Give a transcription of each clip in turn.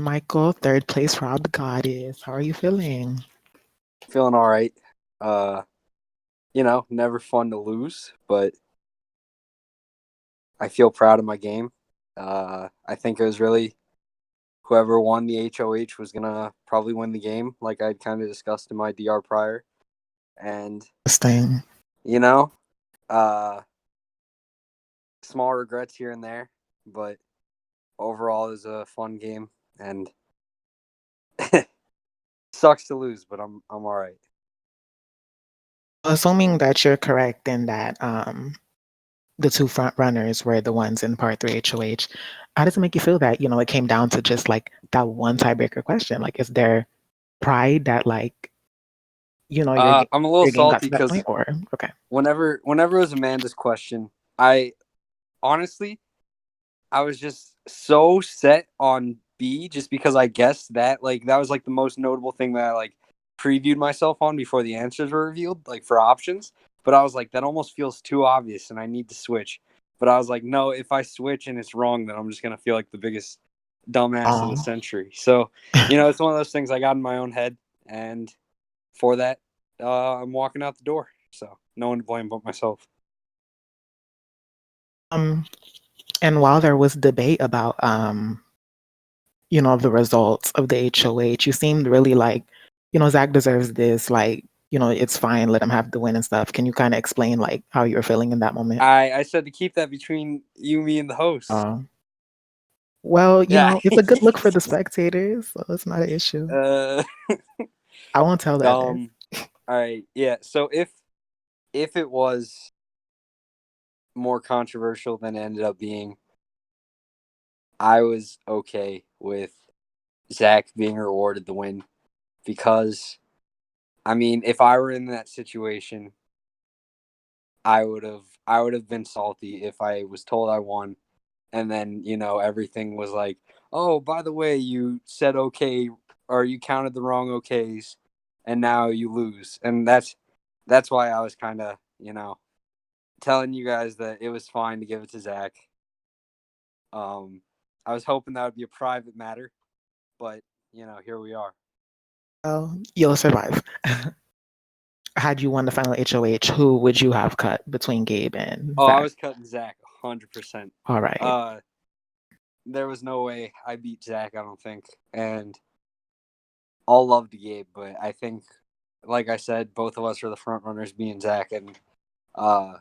Michael, third place Rob Goddess. How are you feeling? Feeling all right. Uh, never fun to lose, but I feel proud of my game. I think it was really whoever won the HOH was gonna probably win the game, like I'd kind of discussed in my DR prior. And Interesting. you know, uh, small regrets here and there, but overall it was a fun game, and sucks to lose, but I'm all right. Assuming that you're correct in that the two front runners were the ones in part three HOH, how does it make you feel that, it came down to just like that one tiebreaker question? Like, is there pride that like, your I'm a little your game got salty to that because point or okay. whenever it was Amanda's question, I honestly I was just so set on B just because I guessed that that was like the most notable thing that I previewed myself on before the answers were revealed, like for options. But I was like, that almost feels too obvious and I need to switch. But I was like, no, if I switch and it's wrong, then I'm just gonna feel like the biggest dumbass of the Oh. century. So, it's one of those things I got in my own head, and for that, I'm walking out the door. So no one to blame but myself. Um, and while there was debate about the results of the HOH. You seemed really like, Zach deserves this. Like, it's fine. Let him have the win and stuff. Can you kind of explain like how you were feeling in that moment? I said to keep that between you, me, and the host. Uh, well, Yeah. it's a good look for the spectators, so it's not an issue. uh, I won't tell the others. All right. Yeah. So if it was more controversial than it ended up being, I was okay with Zach being rewarded the win because, I mean, if I were in that situation, I would have been salty if I was told I won, and then everything was like, oh, by the way, you said okay, or you counted the wrong okays, and now you lose, and that's why I was kind of telling you guys that it was fine to give it to Zach. Um, I was hoping that would be a private matter, but here we are. Well, you'll survive. Had you won the final HOH, who would you have cut between Gabe and Oh, I Zach? was cutting Zach 100%. All right. Uh, there was no way I beat Zach. I don't think, and all love to Gabe, but I think, like I said, both of us are the front runners, being Zach, and uh,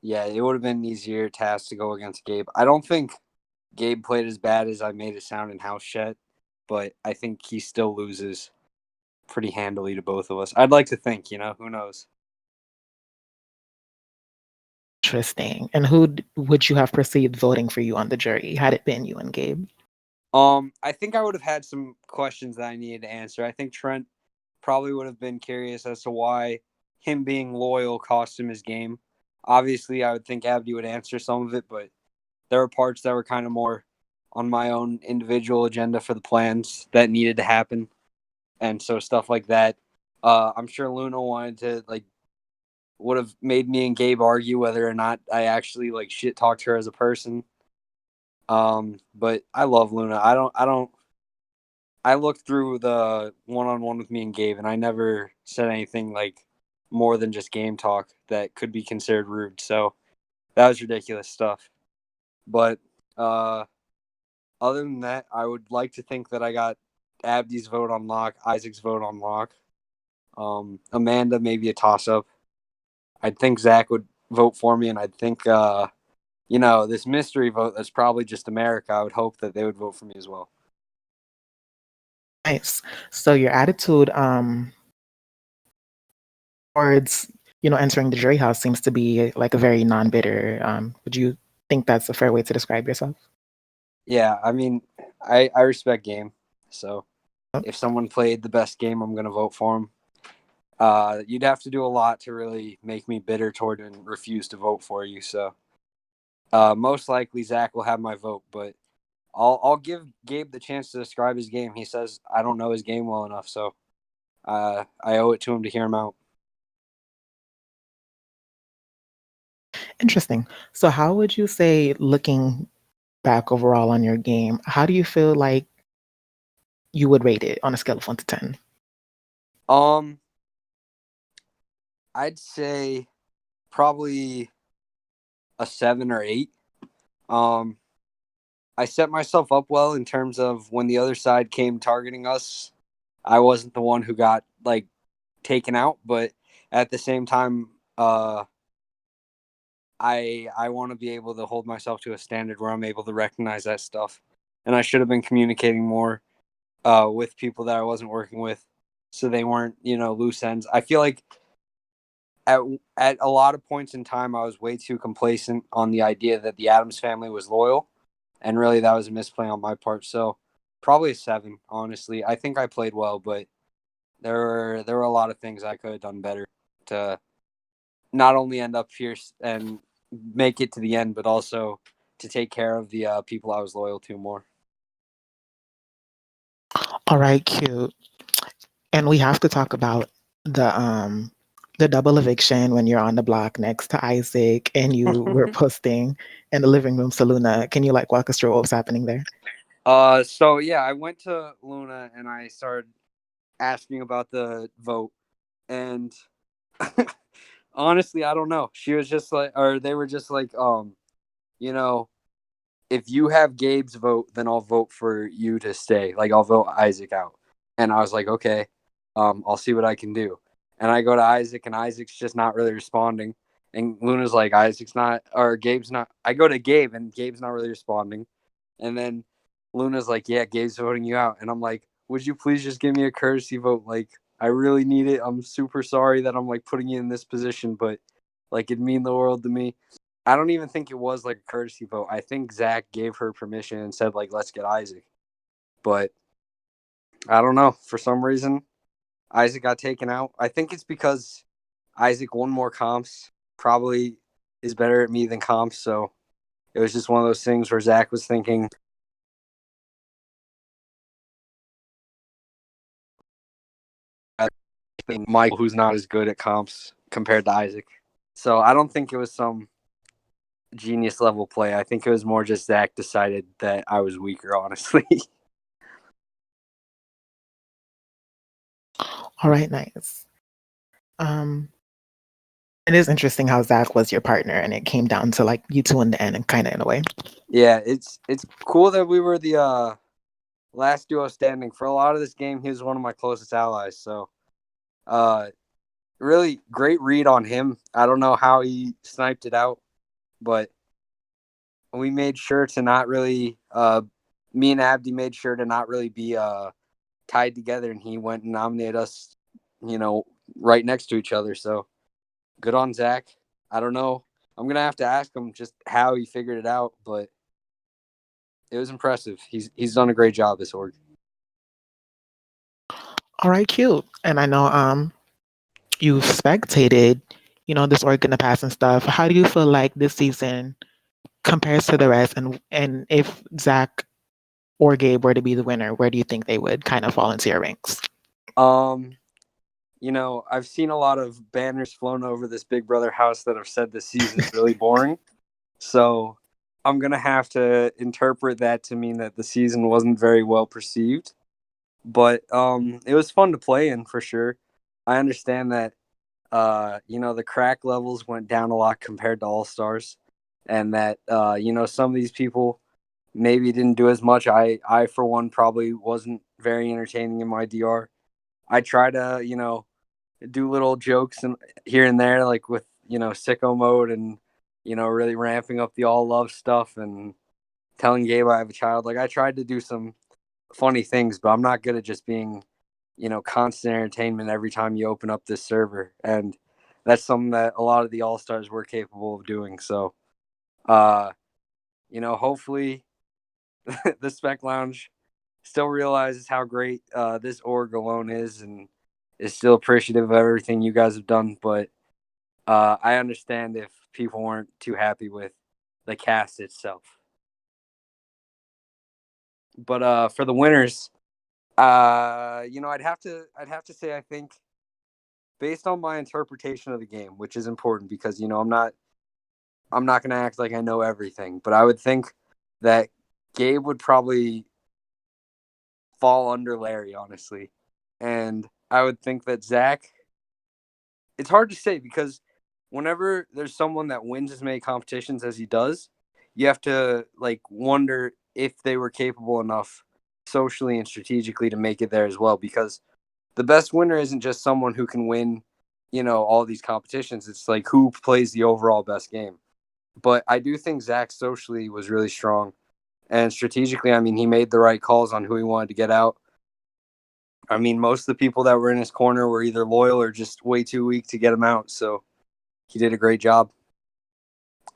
yeah, it would have been an easier task to go against Gabe. I don't think Gabe played as bad as I made it sound in house chat, but I think he still loses pretty handily to both of us. I'd like to think, who knows? Interesting. And would you have perceived voting for you on the jury had it been you and Gabe? I think I would have had some questions that I needed to answer. I think Trent probably would have been curious as to why him being loyal cost him his game. Obviously, I would think Abdi would answer some of it, but there were parts that were kind of more on my own individual agenda for the plans that needed to happen, and so stuff like that. I'm sure Luna wanted to would have made me and Gabe argue whether or not I actually shit talked her as a person. But I love Luna. I looked through the one-on-one with me and Gabe, and I never said anything more than just game talk that could be considered rude. So that was ridiculous stuff. But uh, other than that, I would like to think that I got Abdi's vote on lock, Isaac's vote on lock. Amanda, maybe a toss-up. I'd think Zach would vote for me, and I'd think this mystery vote that's probably just America. I would hope that they would vote for me as well. Nice. So your attitude towards, entering the jury house seems to be like a very non-bitter. Would you think that's a fair way to describe yourself? Yeah, I mean, I respect game. So Oh, if someone played the best game, I'm going to vote for them. You'd have to do a lot to really make me bitter toward and refuse to vote for you. So most likely Zach will have my vote, but I'll give Gabe the chance to describe his game. He says I don't know his game well enough, so I owe it to him to hear him out. interesting. So how would you say, looking back overall on your game, how do you feel like you would rate it on a scale of 1 to 10? Um, I'd say probably a 7 or 8. Um, I set myself up well in terms of when the other side came targeting us. I wasn't the one who got like taken out, but at the same time, I want to be able to hold myself to a standard where I'm able to recognize that stuff. And I should have been communicating more with people that I wasn't working with, so they weren't loose ends. I feel like at at a lot of points in time, I was way too complacent on the idea that the Adams family was loyal, and really that was a misplay on my part. So probably a 7. Honestly, I think I played well, but there were a lot of things I could have done better to not only end up here and make it to the end, but also to take care of the people I was loyal to more. All right, cute. And we have to talk about the double eviction when you're on the block next to Isaac and you were posting in the living room to Luna. Can you like walk us through what was happening there? So yeah, I went to Luna and I started asking about the vote, and honestly, I don't know. She was just like, or they were just like, you know, if you have Gabe's vote, then I'll vote for you to stay. Like I'll vote Isaac out. And I was like, okay, I'll see what I can do. And I go to Isaac, and Isaac's just not really responding. And Luna's like, Isaac's not, or Gabe's not. I go to Gabe, and Gabe's not really responding. And then Luna's like, yeah, Gabe's voting you out. And I'm like, would you please just give me a courtesy vote? Like, I really need it. I'm super sorry that I'm like putting you in this position, but like it'd mean the world to me. I don't even think it was like a courtesy vote. I think Zach gave her permission and said, like, let's get Isaac. But I don't know. For some reason, Isaac got taken out. I think it's because Isaac won more comps, probably is better at me than comps. So it was just one of those things where Zach was thinking, Michael, who's not as good at comps compared to Isaac. So I don't think it was some genius level play. I think it was more just Zach decided that I was weaker, honestly. All right, nice. Um, it is interesting how Zach was your partner and it came down to like you two in the end and kind of in a way. Yeah, it's cool that we were the last duo standing. For a lot of this game, he was one of my closest allies. So uh really great read on him. I don't know how he sniped it out, but we made sure to not really me and Abdi made sure to not really be tied together, and he went and nominated us, you know, right next to each other. So good on Zach. I don't know. I'm gonna have to ask him just how he figured it out, but it was impressive. He's done a great job this org. All right, cute. And I know you've spectated, this org in the past and stuff. How do you feel like this season compares to the rest? And if Zach or Gabe were to be the winner, where do you think they would kind of fall into your ranks? Um, I've seen a lot of banners flown over this Big Brother house that have said this season's really boring. So I'm gonna have to interpret that to mean that the season wasn't very well perceived. But it was fun to play in for sure. I understand that the crack levels went down a lot compared to All Stars, and that some of these people maybe didn't do as much. I for one probably wasn't very entertaining in my DR. I try to do little jokes and here and there, like with sicko mode and really ramping up the all love stuff and telling Gabe I have a child. Like I tried to do some funny things, but I'm not good at just being constant entertainment every time you open up this server. And that's something that a lot of the all stars were capable of doing. So, hopefully the Spec Lounge still realizes how great this org alone is and is still appreciative of everything you guys have done. But I understand if people weren't too happy with the cast itself. But for the winners, I'd have to say I think based on my interpretation of the game, which is important because I'm not gonna act like I know everything, but I would think that Gabe would probably fall under Larry, honestly. And I would think that Zach, it's hard to say because whenever there's someone that wins as many competitions as he does, you have to like wonder if they were capable enough socially and strategically to make it there as well. Because the best winner isn't just someone who can win, all these competitions. It's like who plays the overall best game. But I do think Zach socially was really strong. And strategically, I mean, he made the right calls on who he wanted to get out. I mean, most of the people that were in his corner were either loyal or just way too weak to get him out. So he did a great job.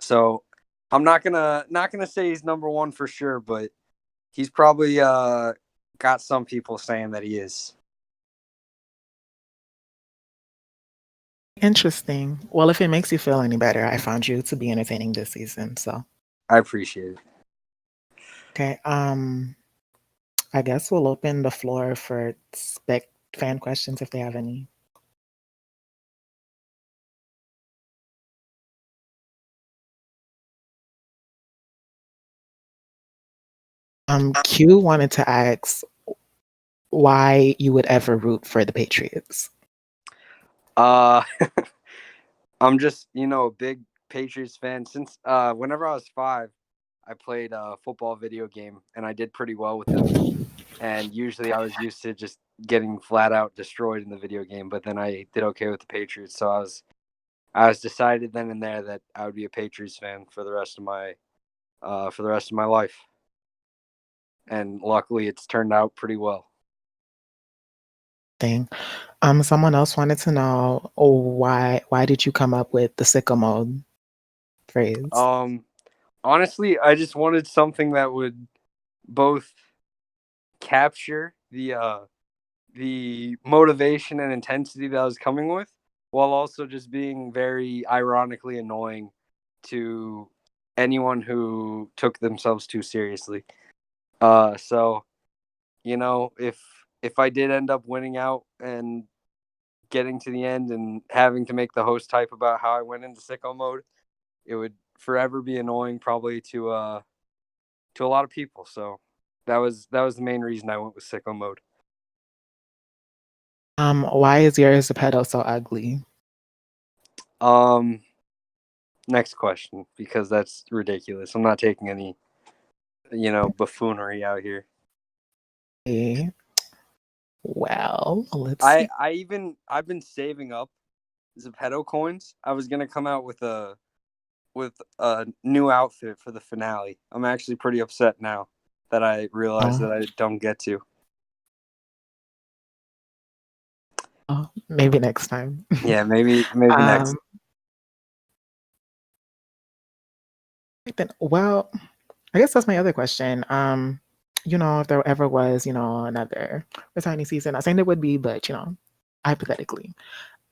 So I'm not gonna say he's number one for sure, but he's probably got some people saying that he is. Interesting. Well, if it makes you feel any better, I found you to be entertaining this season. So, I appreciate it. okay. I guess we'll open the floor for spec fan questions if they have any. Q wanted to ask why you would ever root for the Patriots. Uh, I'm just a big Patriots fan since whenever I was 5, I played a football video game and I did pretty well with them. And usually I was used to just getting flat out destroyed in the video game, but then I did okay with the Patriots, so I was decided then and there that I would be a Patriots fan for the rest of my life. And luckily it's turned out pretty well. Thing. Someone else wanted to know why did you come up with the sicko mode phrase? Honestly, I just wanted something that would both capture the motivation and intensity that I was coming with, while also just being very ironically annoying to anyone who took themselves too seriously. So if I did end up winning out and getting to the end and having to make the host type about how I went into sicko mode, it would forever be annoying, probably to a lot of people. So that was the main reason I went with sicko mode. Why is yours a pedo so ugly? Um, Next question, because that's ridiculous. I'm not taking any, buffoonery out here. Okay. Well, let's I see. I even I've been saving up Zepeto coins. I was gonna come out with a new outfit for the finale. I'm actually pretty upset now that I realized that Oh, I don't get to. maybe next time. Yeah, maybe next. um, then, well, I guess that's my other question. If there ever was, another returning season, not saying there would be, but hypothetically,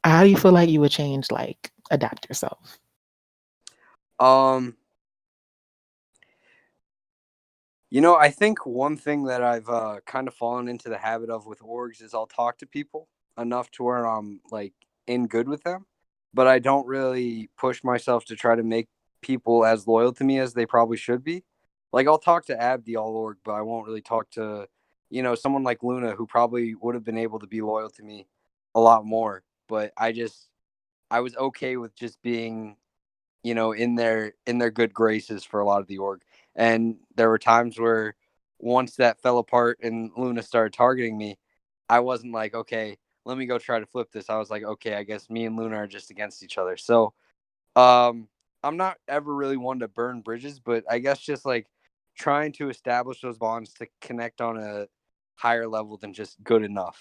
how do you feel like you would change, like, adapt yourself? Um, I think one thing that I've kind of fallen into the habit of with orgs is I'll talk to people enough to where I'm like in good with them, but I don't really push myself to try to make people as loyal to me as they probably should be. Like I'll talk to Abdi all org, but I won't really talk to, someone like Luna who probably would have been able to be loyal to me a lot more. But I was okay with just being in their good graces for a lot of the org. And there were times where once that fell apart and Luna started targeting me, I wasn't like, okay, let me go try to flip this. I was like, okay, I guess me and Luna are just against each other. So I'm not ever really one to burn bridges, but I guess just like trying to establish those bonds to connect on a higher level than just good enough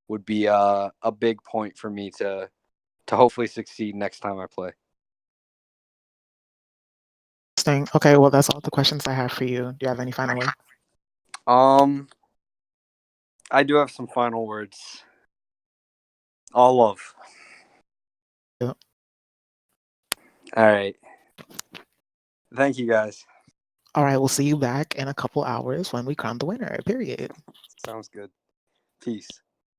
would be a big point for me to hopefully succeed next time I play. Interesting. Okay, well, that's all the questions I have for you. Do you have any final words? Um, I do have some final words. All love. Yeah. All right. Thank you guys. All right, we'll see you back in a couple hours when we crown the winner, period. Sounds good. Peace.